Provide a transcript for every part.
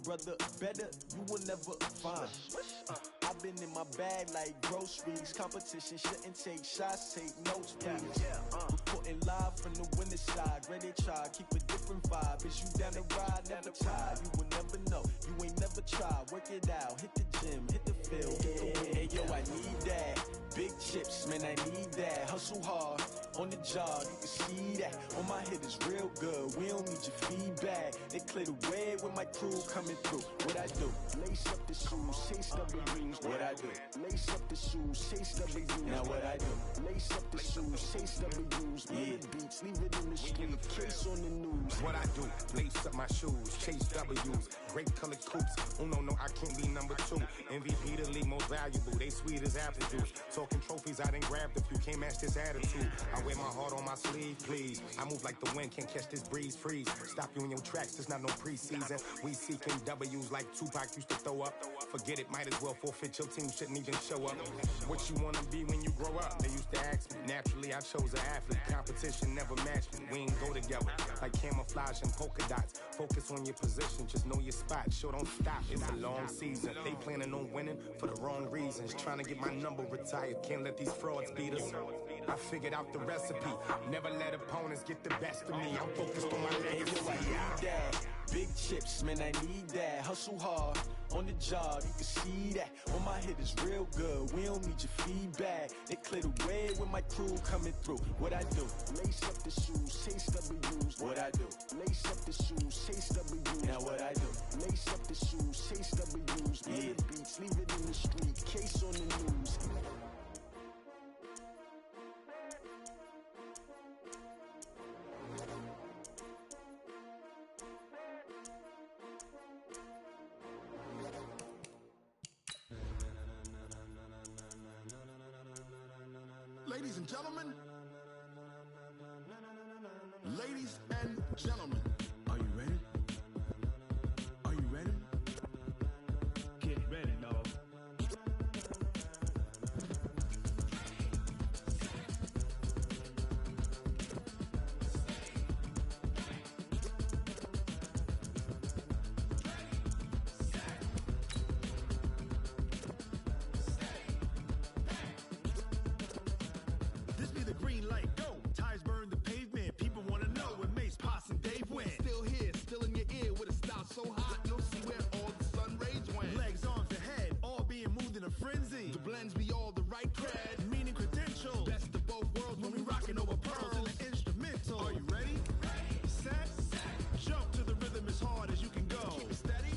brother, better you will never find. I've been in my bag like groceries. Competition shouldn't take shots, take notes, please. Reporting live from the winning side. Ready to try, keep a different vibe. Is you down the ride, never tired. You will never know, you ain't never tried. Work it out, hit the gym, hit the field, hit the win. Hey yo, I need that. Big chips, man, I need that. Hustle hard, on the job, you can see that. On my hit is real good, we don't need your feedback. They clear the way with my crew coming through. What I do? Lace up the shoes, chase W's. What I do? Lace up the shoes, chase W's. Now what I do? Lace up the shoes, chase W's. Yeah, beats, leave it in the street, case on the news. What I do? Lace up my shoes, chase W's. Great colored coops. Oh no, I can't be number 2. MVP the league most valuable. They sweet as apple juice. Talking trophies, I done grabbed a few. Can't match this attitude. I wear my heart on my sleeve, please. I move like the wind, can't catch this breeze. Freeze. Stop you in your tracks. There's not no preseason. We seeking W's like Tupac used to throw up. Forget it, might as well forfeit. Your team shouldn't even show up. What you wanna be when you grow up? They used to ask me. Naturally, I chose an athlete. Competition never matched me. We ain't go together like camouflage and polka dots. Focus on your position, just know your spot. Sure, don't stop. It's a long season. They planning on winning for the wrong reasons. Trying to get my number retired. Can't let these frauds beat us. I figured out the recipe. Never let opponents get the best of me. I'm focused on my legacy. I need that. Big chips, man, I need that. Hustle hard, on the job, you can see that. On my hit is real good, we don't need your feedback. They clear the way with my crew coming through. What I do? Lace up the shoes, chase W's. What I do? Lace up the shoes, chase W's. Now what I do? Lace up the shoes, chase W's. Yeah, beats, leave it in the street, case on the news. Ladies and gentlemen, ladies and gentlemen, are you ready? Are you ready? Get ready, dog. This be the green light, go. Tires burn the pavement. People want to know where Mace, Posse, and Dave went. Still here, still in your ear with a style so hot, you'll see where all the sun rays went. Legs, arms, and head, all being moved in a frenzy. The blends be all the right cred, meaning credentials. Best of both worlds when we rocking over pearls in the instrumental. Are you ready? Set, jump to the rhythm as hard as you can go. Keep it steady,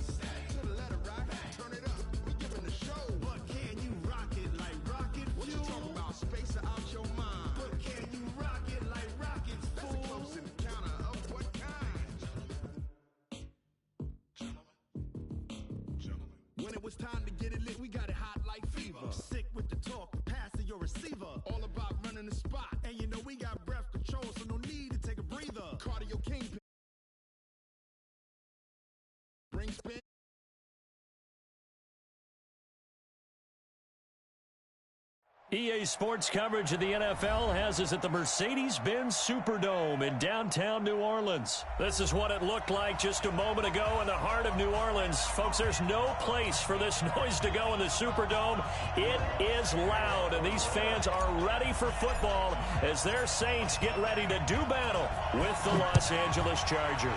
to the letter rock, turn it up. We giving the show. But can you rock it like rocket fuel? What you talking about? Space out your mind. But can you rock it like rockets, fool? That's a close encounter of what kind? Gentlemen. When it was time to get it lit, we got it hot like fever. Sick with the talk, pass to your receiver. All about running the spot. And you know we got breath control, so no need to take a breather. Cardio king. Bring spin. EA Sports coverage of the NFL has us at the Mercedes-Benz Superdome in downtown New Orleans. This is what it looked like just a moment ago in the heart of New Orleans. Folks, there's no place for this noise to go in the Superdome. It is loud, and these fans are ready for football as their Saints get ready to do battle with the Los Angeles Chargers.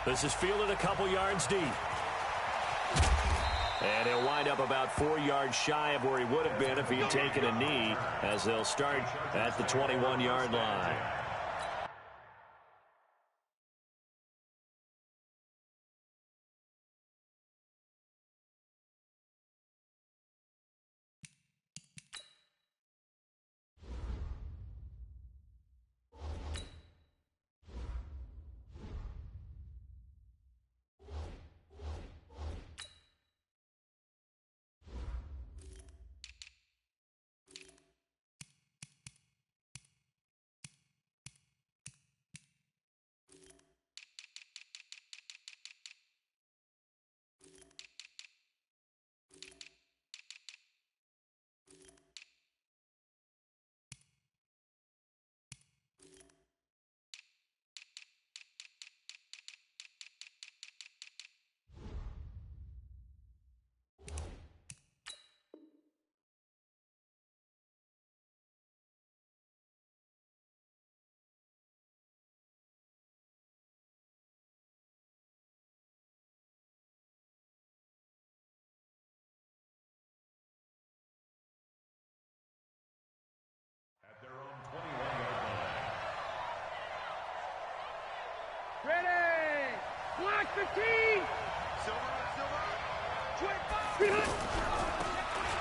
This is fielded a couple yards deep. And he'll wind up about 4 yards shy of where he would have been if he had taken a knee, as they'll start at the 21-yard line.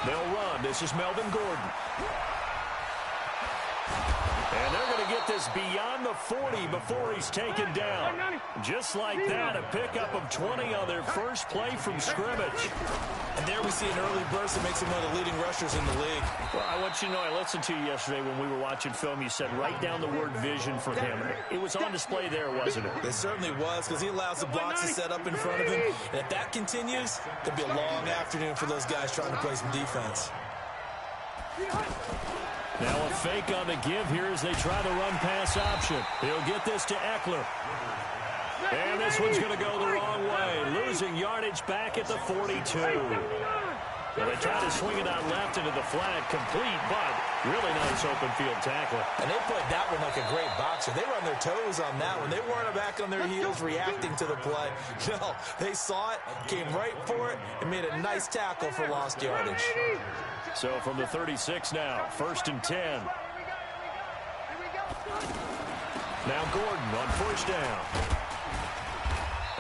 They'll run. This is Melvin Gordon. And they're going to get this beyond the 40 before he's taken down. Just like that, a pickup of 20 on their first play from scrimmage. And there we see an early burst that makes him one of the leading rushers in the league. Well, I want you to know, I listened to you yesterday when we were watching film. You said write down the word vision for him. It was on display there, wasn't it? It certainly was, because he allows the blocks to set up in front of him. And if that continues, it'll be a long afternoon for those guys trying to play some defense. Now a fake on the give here as they try the run-pass option. He'll get this to Eckler. And this one's going to go the wrong way, losing yardage back at the 42. Well, they try to swing it out left into the flat, complete, but really nice open field tackle. And they played that one like a great boxer. They were on their toes on that one. They weren't back on their heels reacting to the play. No, they saw it, came right for it, and made a nice tackle for lost yardage. So from the 36 now, 1st and 10. Now Gordon on 1st down.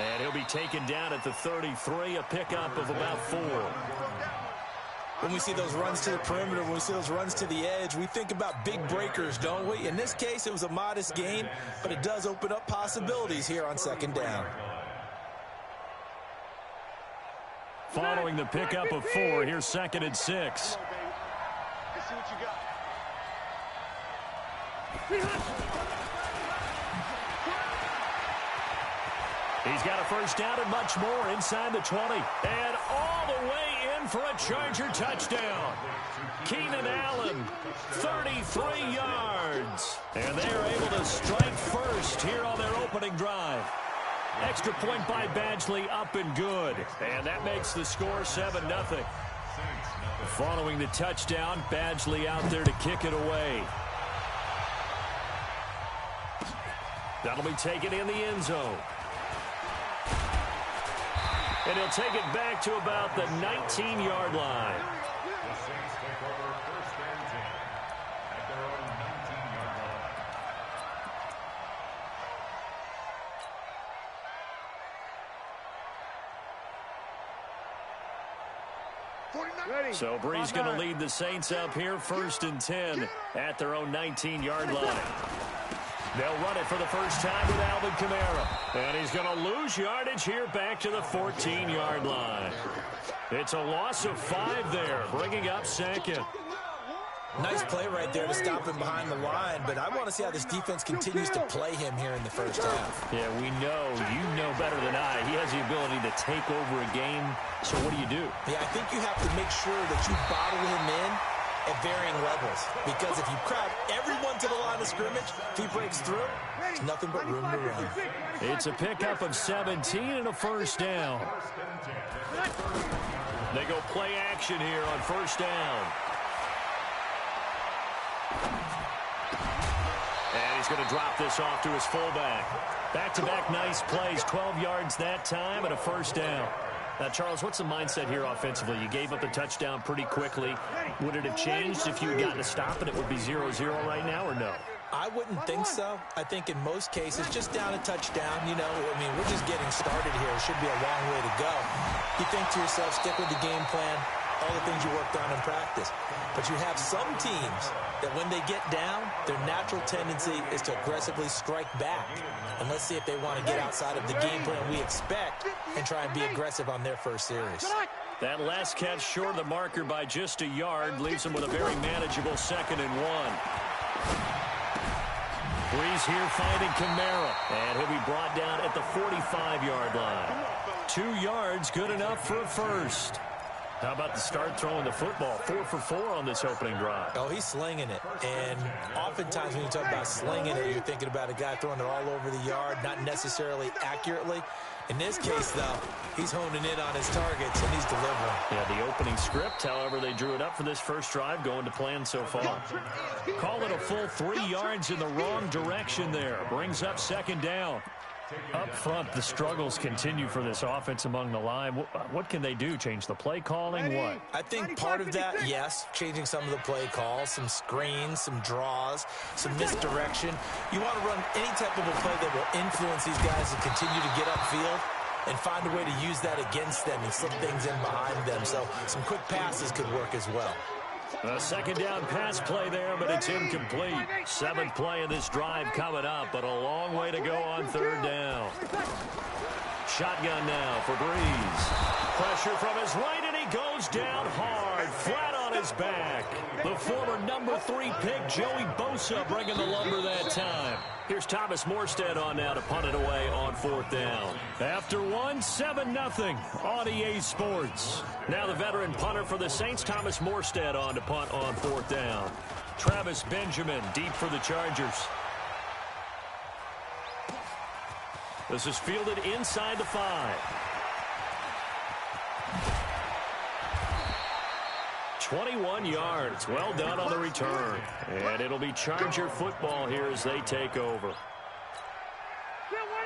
And he'll be taken down at the 33, a pickup of about 4. When we see those runs to the perimeter, when we see those runs to the edge, we think about big breakers, don't we? In this case, it was a modest gain, but it does open up possibilities here on 2nd down. Following the pickup of 4, here's 2nd and 6. Let's see what you got. He's got a 1st down and much more inside the 20. And all the way in for a Charger touchdown. Keenan Allen, 33 yards. And they are able to strike first here on their opening drive. Extra point by Badgley, up and good. And that makes the score 7-0. Following the touchdown, Badgley out there to kick it away. That'll be taken in the end zone. And he'll take it back to about the 19-yard line. The Saints take over 1st and 10 at their own 19-yard line. So Bree's going to lead the Saints up here, 1st and 10 at their own 19-yard line. They'll run it for the first time with Alvin Kamara. And he's going to lose yardage here back to the 14-yard line. It's a loss of 5 there, bringing up 2nd. Nice play right there to stop him behind the line, but I want to see how this defense continues to play him here in the 1st half. Yeah, we know. You know better than I. He has the ability to take over a game. So what do? Yeah, I think you have to make sure that you bottle him in at varying levels, because if you crowd everyone to the line of scrimmage, if he breaks through, there's nothing but room to run. It's a pickup of 17 and a 1st down. They go play action here on 1st down. And he's going to drop this off to his fullback. Back-to-back nice plays, 12 yards that time and a 1st down. Now, Charles, what's the mindset here offensively? You gave up the touchdown pretty quickly. Would it have changed if you had gotten a stop and it would be 0-0 right now, or no? I wouldn't think so. I think in most cases, just down a touchdown, you know, I mean, we're just getting started here. It should be a long way to go. You think to yourself, stick with the game plan, all the things you worked on in practice. But you have some teams that when they get down, their natural tendency is to aggressively strike back. And let's see if they want to get outside of the game plan we expect and try and be aggressive on their first series. That last catch short of the marker by just a yard leaves them with a very manageable 2nd and 1. Breeze here finding Kamara, and he'll be brought down at the 45-yard line. 2 yards, good enough for a 1st. How about the start throwing the football? 4 for 4 on this opening drive. Oh, he's slinging it. And oftentimes when you talk about slinging it, you're thinking about a guy throwing it all over the yard, not necessarily accurately. In this case, though, he's honing in on his targets, and he's delivering. Yeah, the opening script, however, they drew it up for this first drive, going to plan so far. Call it a full 3 yards in the wrong direction there. Brings up 2nd down. Up front, the struggles continue for this offense among the line. What can they do? Change the play calling? What? I think part of that, yes, changing some of the play calls, some screens, some draws, some misdirection. You want to run any type of a play that will influence these guys and continue to get upfield. and find a way to use that against them and slip things in behind them. So some quick passes could work as well. A second down pass play there, but it's incomplete. 7th play of this drive coming up, but a long way to go on 3rd down. Shotgun now for Breeze. Pressure from his right, and he goes down hard, flat on his back. The former number 3 pick, Joey Bosa, bringing the lumber that time. Here's Thomas Morstead on now to punt it away on 4th down. After 1, 7-0 on EA Sports. Now the veteran punter for the Saints, Thomas Morstead, on to punt on 4th down. Travis Benjamin deep for the Chargers. This is fielded inside the 5. 21 yards. Well done on the return. And it'll be Charger football here as they take over.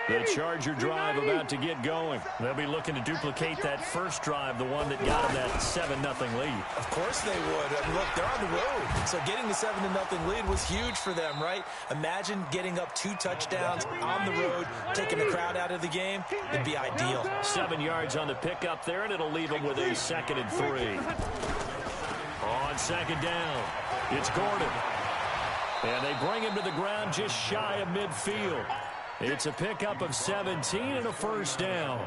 The Charger drive about to get going. They'll be looking to duplicate that first drive, the one that got them that 7-0 lead. Of course they would. I mean, look, they're on the road. So getting the 7-0 lead was huge for them, right? Imagine getting up 2 touchdowns on the road, taking the crowd out of the game. It'd be ideal. 7 yards on the pickup there, and it'll leave them with a 2nd and 3. On 2nd down, it's Gordon. And they bring him to the ground just shy of midfield. It's a pickup of 17 and a 1st down.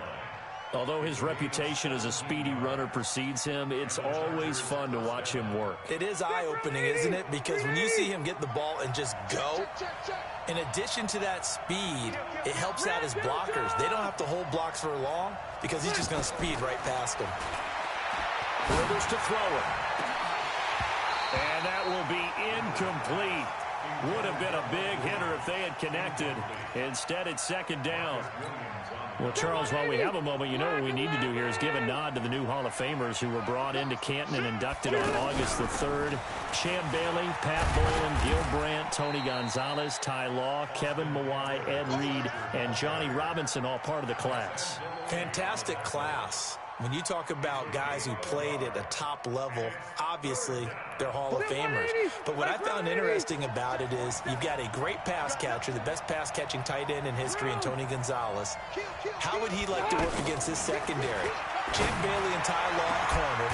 Although his reputation as a speedy runner precedes him, it's always fun to watch him work. It is eye-opening, isn't it? Because when you see him get the ball and just go, in addition to that speed, it helps out his blockers. They don't have to hold blocks for long because he's just going to speed right past them. Rivers to throw it. And that will be incomplete. Would have been a big hitter if they had connected. Instead, it's 2nd down. Well, Charles, while we have a moment, you know what we need to do here is give a nod to the new Hall of Famers who were brought into Canton and inducted on August the 3rd. Champ Bailey, Pat Boland, Gil Brandt, Tony Gonzalez, Ty Law, Kevin Mawai, Ed Reed, and Johnny Robinson, all part of the class. Fantastic class. When you talk about guys who played at a top level, obviously they're Hall of Famers. But what I found interesting about it is you've got a great pass catcher, the best pass-catching tight end in history, in Tony Gonzalez. How would he like to work against his secondary? Champ Bailey and Ty Law at corner,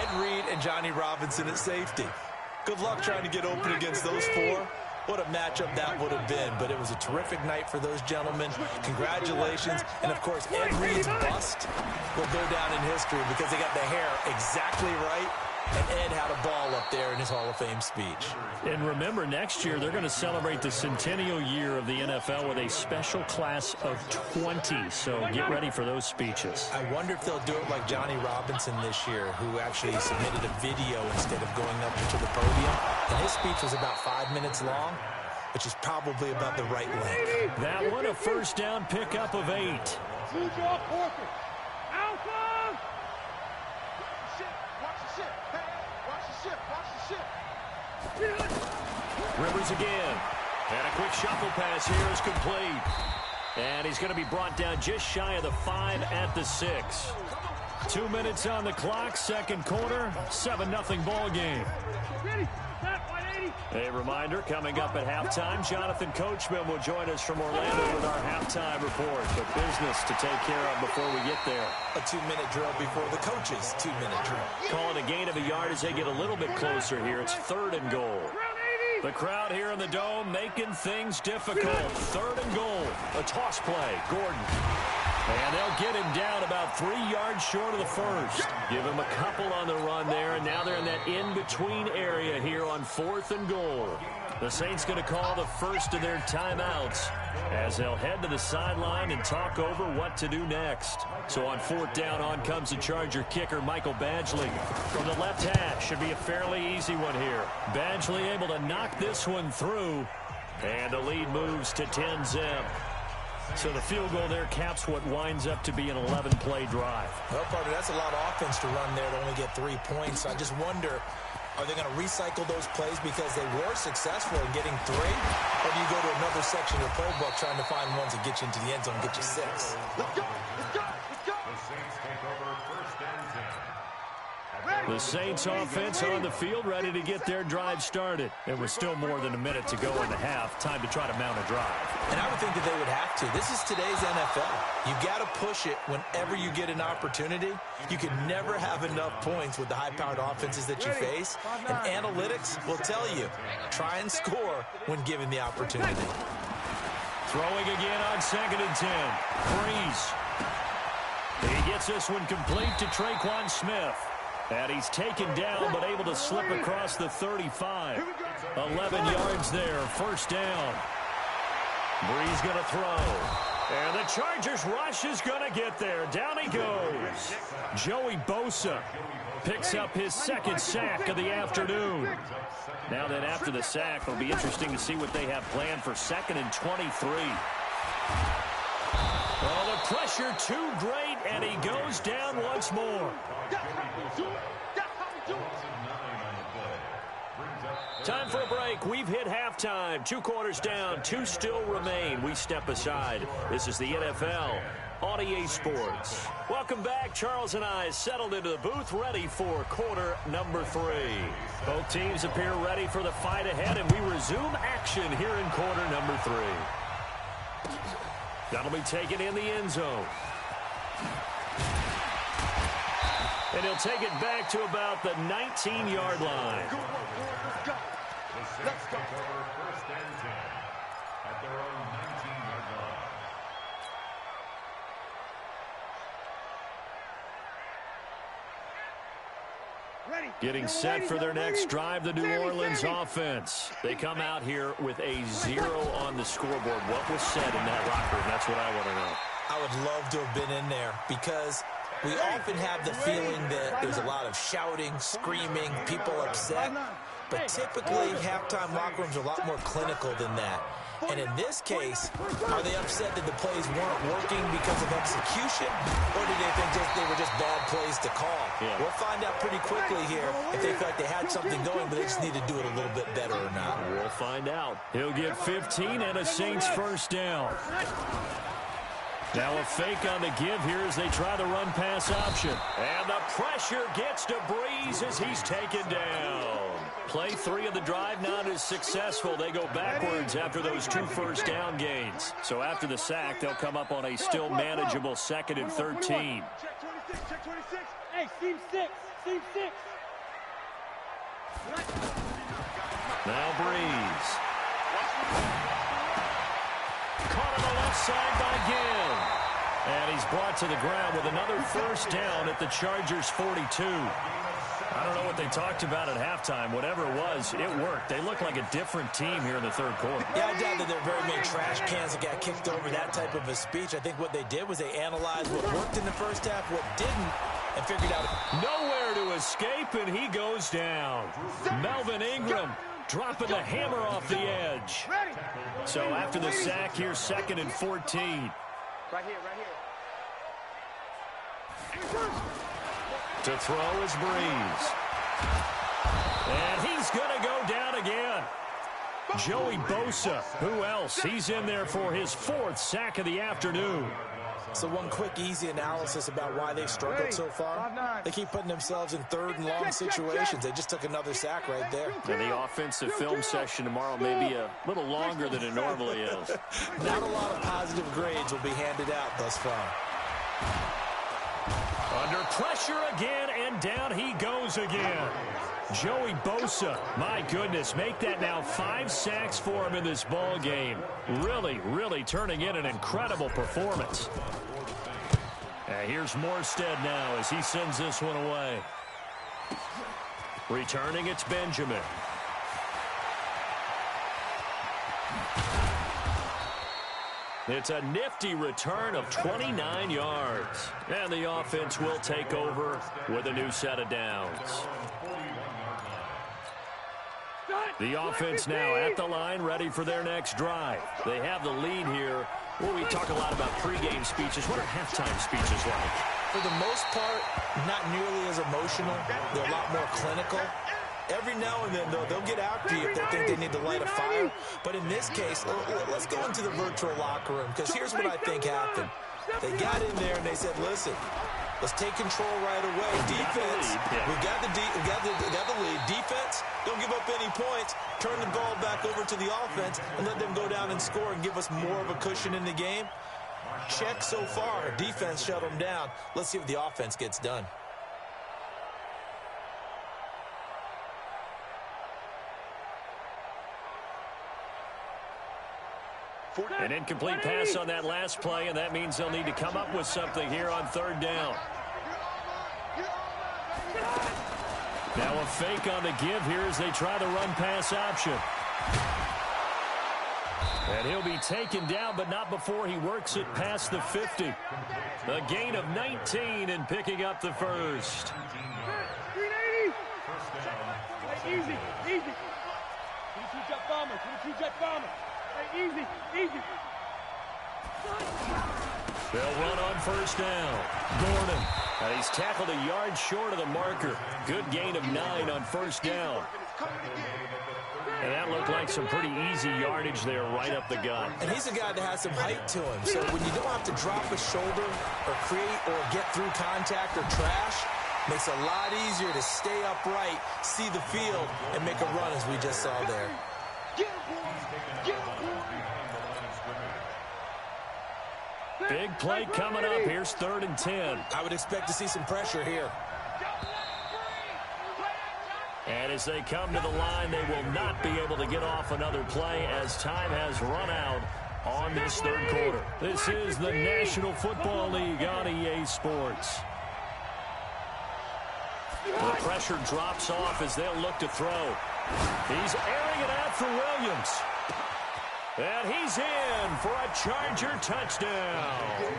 Ed Reed and Johnny Robinson at safety. Good luck trying to get open against those 4. What a matchup that would have been. But it was a terrific night for those gentlemen. Congratulations. And, of course, Ed Reed's bust will go down in history because they got the hair exactly right. And Ed had a ball up there in his Hall of Fame speech. And remember, next year they're going to celebrate the centennial year of the NFL with a special class of 20. So get ready for those speeches. I wonder if they'll do it like Johnny Robinson this year, who actually submitted a video instead of going up into the podium. And his speech was about 5 minutes long, which is probably about the right length. That one, a 1st down pickup of 8. Rivers again. And a quick shuffle pass here is complete. And he's going to be brought down just shy of the 5 at the 6. 2 minutes on the clock, 2nd quarter, 7-0 ball game. A reminder, coming up at halftime, Jonathan Coachman will join us from Orlando with our halftime report. But business to take care of before we get there. A 2-minute drill before the coach's 2-minute drill. Calling a gain of a yard as they get a little bit closer here. It's 3rd and goal. The crowd here in the Dome making things difficult. 3rd and goal. A toss play. Gordon. And they'll get him down about 3 yards short of the 1st. Give him a couple on the run there, and now they're in that in-between area here on 4th and goal. The Saints going to call the first of their timeouts as they'll head to the sideline and talk over what to do next. So on 4th down, on comes the Charger kicker, Michael Badgley. From the left hash, should be a fairly easy one here. Badgley able to knock this one through, and the lead moves to 10-zip. So the field goal there caps what winds up to be an 11-play drive. Well, partner, that's a lot of offense to run there to only get 3 points. I just wonder, are they going to recycle those plays because they were successful in getting 3? Or do you go to another section of the playbook trying to find ones that get you into the end zone and get you 6? Let's go. Let's go. Let's go. The Saints take over 1st and 10. The Saints offense on the field, ready to get their drive started. It was still more than a minute to go in the half. Time to try to mount a drive. And I would think that they would have to. This is today's NFL. You got to push it whenever you get an opportunity. You can never have enough points with the high-powered offenses that you face. And analytics will tell you, try and score when given the opportunity. Throwing again on 2nd and 10. Breeze. He gets this one complete to Traquan Smith. And he's taken down, but able to slip across the 35. 11 yards there, first down. Breeze going to throw. And the Chargers rush is going to get there. Down he goes. Joey Bosa picks up his second sack of the afternoon. Now then, after the sack, it'll be interesting to see what they have planned for 2nd and 23. Oh, the pressure too great, and he goes down once more. Time for a break. We've hit halftime. 2 quarters down. 2 still remain. We step aside. This is the NFL on EA Sports. Welcome back. Charles and I settled into the booth, ready for quarter number 3. Both teams appear ready for the fight ahead, and we resume action here in quarter number 3. That'll be taken in the end zone. And he'll take it back to about the 19-yard line. Let's go. First and 10 at their own 19-yard line. Getting set for their next drive, the New Orleans offense. They come out here with a 0 on the scoreboard. What was said in that locker room? That's what I want to know. I would love to have been in there because we often have the feeling that there's a lot of shouting, screaming, people upset. But typically, halftime locker rooms are a lot more clinical than that. And in this case, are they upset that the plays weren't working because of execution? Or do they think they were just bad plays to call? Yeah. We'll find out pretty quickly here if they feel like they had something going, but they just need to do it a little bit better or not. We'll find out. He'll get 15 and a Saints first down. Now a fake on the give here as they try the run-pass option. And the pressure gets to Breeze as he's taken down. Play 3 of the drive not as successful. They go backwards after those 2 first down gains. So after the sack, they'll come up on a still manageable 2nd and 13. Check 26, check 26. Hey, seam 6, seam 6. Now Breeze. Caught on the left side by Gill. And he's brought to the ground with another first down at the Chargers' 42. I don't know what they talked about at halftime. Whatever it was, it worked. They look like a different team here in the third quarter. Yeah, I doubt that there are very many trash cans that got kicked over, that type of a speech. I think what they did was they analyzed what worked in the first half, what didn't, and figured out. Nowhere to escape, and he goes down. Melvin Ingram dropping the hammer off the edge. So after the sack, here's 2nd and 14. Right here, right here. To throw is Breeze. And he's going to go down again. Joey Bosa, who else? He's in there for his 4th sack of the afternoon. So one quick, easy analysis about why they've struggled so far. They keep putting themselves in 3rd and long situations. They just took another sack right there. And the offensive film session tomorrow may be a little longer than it normally is. Not a lot of positive grades will be handed out thus far. Under pressure again, and down he goes again. Joey Bosa, my goodness, make that now 5 sacks for him in this ball game. Really, really turning in an incredible performance. And here's Morstead now as he sends this one away. Returning, it's Benjamin. It's a nifty return of 29 yards. And the offense will take over with a new set of downs. The offense now at the line, ready for their next drive. They have the lead here. Well, we talk a lot about pregame speeches. What are halftime speeches like? For the most part, not nearly as emotional. They're a lot more clinical. Every now and then, though, they'll get after you if they think they need to light a fire. But in this case, let's go into the virtual locker room, because here's what I think happened. They got in there and they said, listen, Let's take control right away. Defense, we got the lead. Defense, don't give up any points. Turn the ball back over to the offense and let them go down and score and give us more of a cushion in the game. Check so far. Defense shut them down. Let's see if the offense gets done. An incomplete pass on that last play, and that means they'll need to come up with something here on third down. Now a fake on the give here as they try the run-pass option. And he'll be taken down, but not before he works it past the 50. A gain of 19 and picking up the first. 380. Easy, easy. 22-jet bomber, 22-jet bomber. Easy, easy. They'll run on first down. Gordon. And he's tackled a yard short of the marker. Good gain of 9 on first down. And that looked like some pretty easy yardage there right up the gut. And he's a guy that has some height to him. So when you don't have to drop a shoulder or create or get through contact or trash, makes it a lot easier to stay upright, see the field, and make a run as we just saw there. Big play coming up. Here's 3rd and 10. I would expect to see some pressure here. And as they come to the line, they will not be able to get off another play as time has run out on this third quarter. This is the National Football League on EA Sports. The pressure drops off as they'll look to throw. He's airing it out for Williams. And he's in for a Charger touchdown.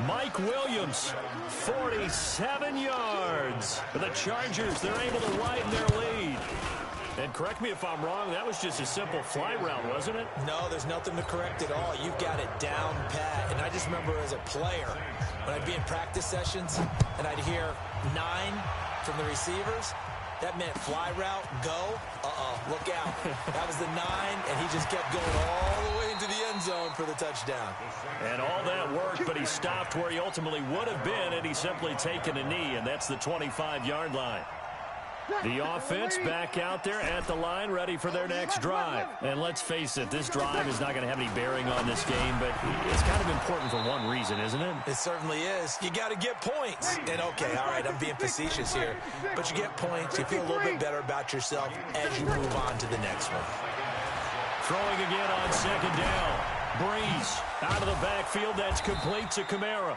Mike Williams, 47 yards. For the Chargers, they're able to widen their lead. And correct me if I'm wrong, that was just a simple fly route, wasn't it? No, there's nothing to correct at all. You've got it down pat. And I just remember as a player, when I'd be in practice sessions and I'd hear 9 from the receivers, that meant fly route, go, look out. That was the 9, and he just kept going all the way into the end zone for the touchdown. And all that worked, but he stopped where he ultimately would have been, and he's simply taken a knee, and that's the 25-yard line. The offense back out there at the line, ready for their next drive. And let's face it, this drive is not going to have any bearing on this game, but it's kind of important for one reason, isn't it? It certainly is. You got to get points. And, okay, all right, I'm being facetious here. But you get points, you feel a little bit better about yourself as you move on to the next one. Throwing again on second down. Breeze out of the backfield. That's complete to Kamara.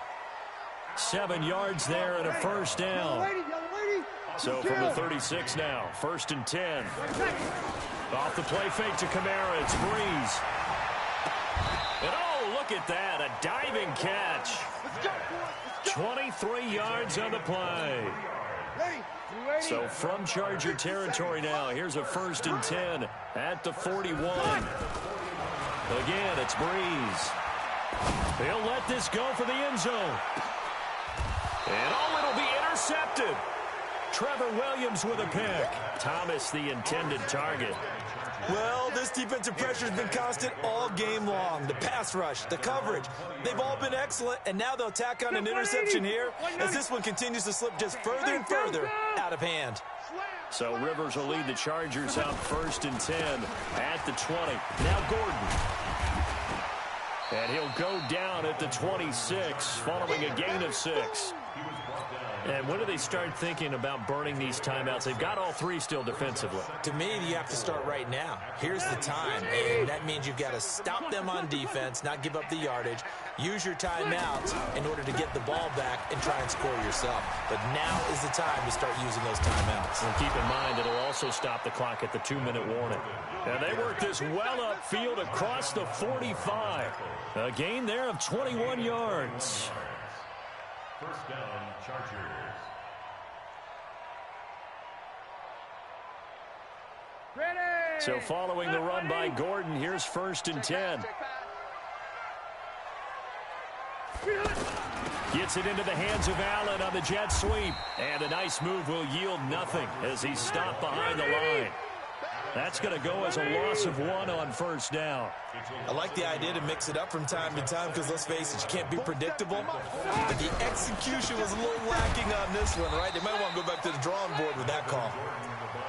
7 yards there and a first down. So from the 36 now, 1st and 10. Off the play fake to Kamara, it's Breeze. And oh, look at that, a diving catch. 23 yards on the play. So from Charger territory now, here's a 1st and 10 at the 41. Again, it's Breeze. He'll let this go for the end zone. And oh, it'll be intercepted. Trevor Williams with a pick. Thomas, the intended target. Well, this defensive pressure has been constant all game long. The pass rush, the coverage, they've all been excellent, and now they'll tack on an interception here as this one continues to slip just further and further out of hand. So Rivers will lead the Chargers out 1st and 10 at the 20. Now Gordon. And he'll go down at the 26 following a gain of 6. And when do they start thinking about burning these timeouts? They've got all 3 still defensively. To me, you have to start right now. Here's the time, and that means you've got to stop them on defense, not give up the yardage, use your timeouts in order to get the ball back and try and score yourself. But now is the time to start using those timeouts. And keep in mind, it'll also stop the clock at the 2-minute warning. And they work this well upfield across the 45. A gain there of 21 yards. First down, Chargers. So following the run by Gordon, here's 1st and 10. Gets it into the hands of Allen on the jet sweep. And a nice move will yield nothing as he's stopped behind the line. That's going to go as a loss of 1 on first down. I like the idea to mix it up from time to time because, let's face it, you can't be predictable. But the execution was a little lacking on this one, right? They might want to go back to the drawing board with that call.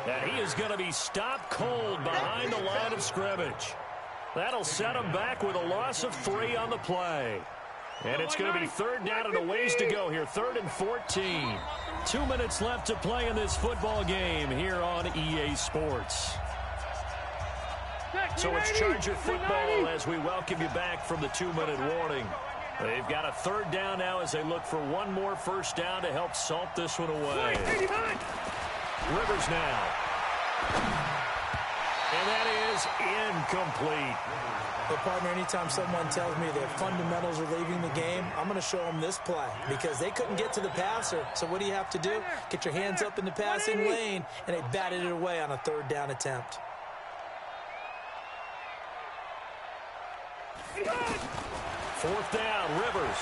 And he is going to be stopped cold behind the line of scrimmage. That'll set him back with a loss of 3 on the play. And it's going to be third down and a ways to go here, 3rd and 14. 2 minutes left to play in this football game here on EA Sports. So it's Charger football as we welcome you back from the 2-minute warning. They've got a third down now as they look for one more first down to help salt this one away. Rivers now. And that is incomplete. But, partner, anytime someone tells me their fundamentals are leaving the game, I'm going to show them this play because they couldn't get to the passer. So what do you have to do? Get your hands up in the passing lane, and they batted it away on a third down attempt. Fourth down, Rivers.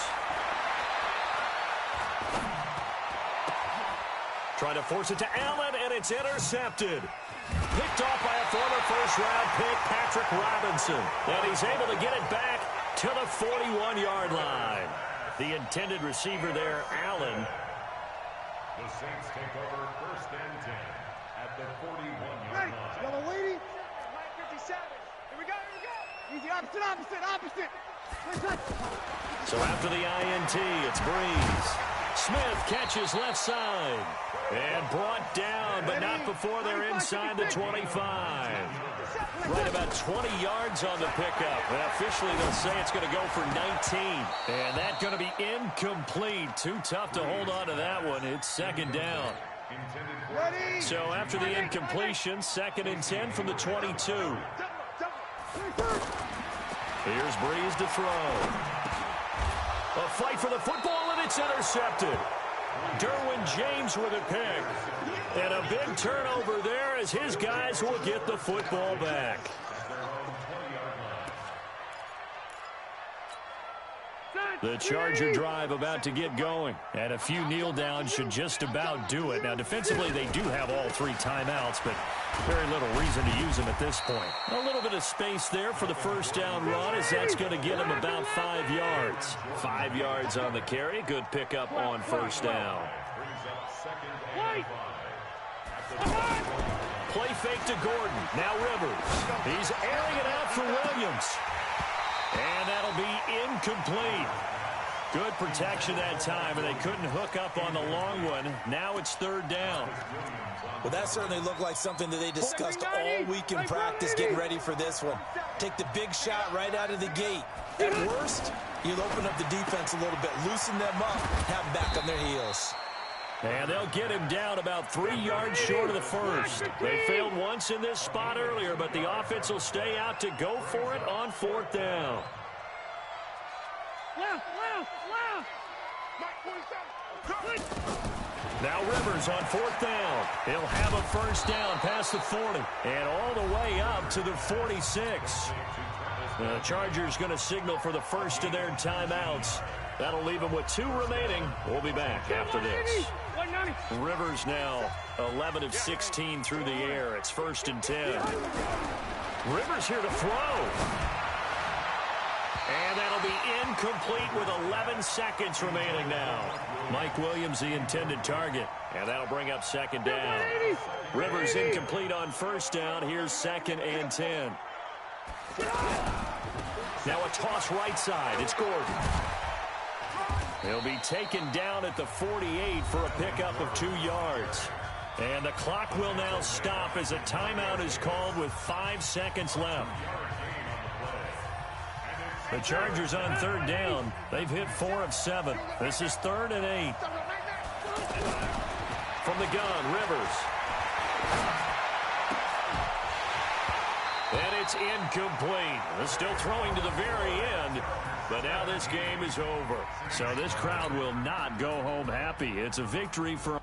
Trying to force it to Allen, and it's intercepted. Picked off by a former first-round pick, Patrick Robinson. And he's able to get it back to the 41-yard line. The intended receiver there, Allen. The Saints take over 1st and 10 at the 41-yard line. Yellow lady. 57. Here we go, here we go. Easy, opposite. So after the INT, it's Breeze. Smith catches left side. And brought down, but not before they're inside the 25. Right about 20 yards on the pickup. And officially, they'll say it's going to go for 19. And that's going to be incomplete. Too tough to hold on to that one. It's second down. So after the incompletion, 2nd and 10 from the 22. Here's Breeze to throw. A fight for the football, and it's intercepted. Derwin James with a pick. And a big turnover there as his guys will get the football back. The Charger drive about to get going. And a few kneel downs should just about do it. Now, defensively, they do have all 3 timeouts, but very little reason to use them at this point. A little bit of space there for the first down run as that's going to get them about 5 yards. 5 yards on the carry. Good pickup on first down. Play fake to Gordon. Now Rivers. He's airing it out for Williams. And that'll be incomplete. Good protection that time, and they couldn't hook up on the long one. Now it's third down. Well, that certainly looked like something that they discussed all week in practice getting ready for this one. Take the big shot right out of the gate. At worst, you'll open up the defense a little bit, loosen them up, have them back on their heels. And they'll get him down about 3 yards short of the first. They failed once in this spot earlier, but the offense will stay out to go for it on 4th down. Now Rivers on 4th down. He'll have a first down past the 40 and all the way up to the 46. The Chargers going to signal for the first of their timeouts. That'll leave them with 2 remaining. We'll be back after this. Rivers now 11 of 16 through the air. It's 1st and 10. Rivers here to throw. And that'll be incomplete with 11 seconds remaining now. Mike Williams, the intended target. And that'll bring up 2nd down. Rivers incomplete on 1st down. Here's 2nd and 10. Now a toss right side. It's Gordon. He'll be taken down at the 48 for a pickup of 2 yards. And the clock will now stop as a timeout is called with 5 seconds left. The Chargers on 3rd down. They've hit 4 of 7. This is 3rd and 8. From the gun, Rivers. And it's incomplete. They're still throwing to the very end. But now this game is over. So this crowd will not go home happy. It's a victory for...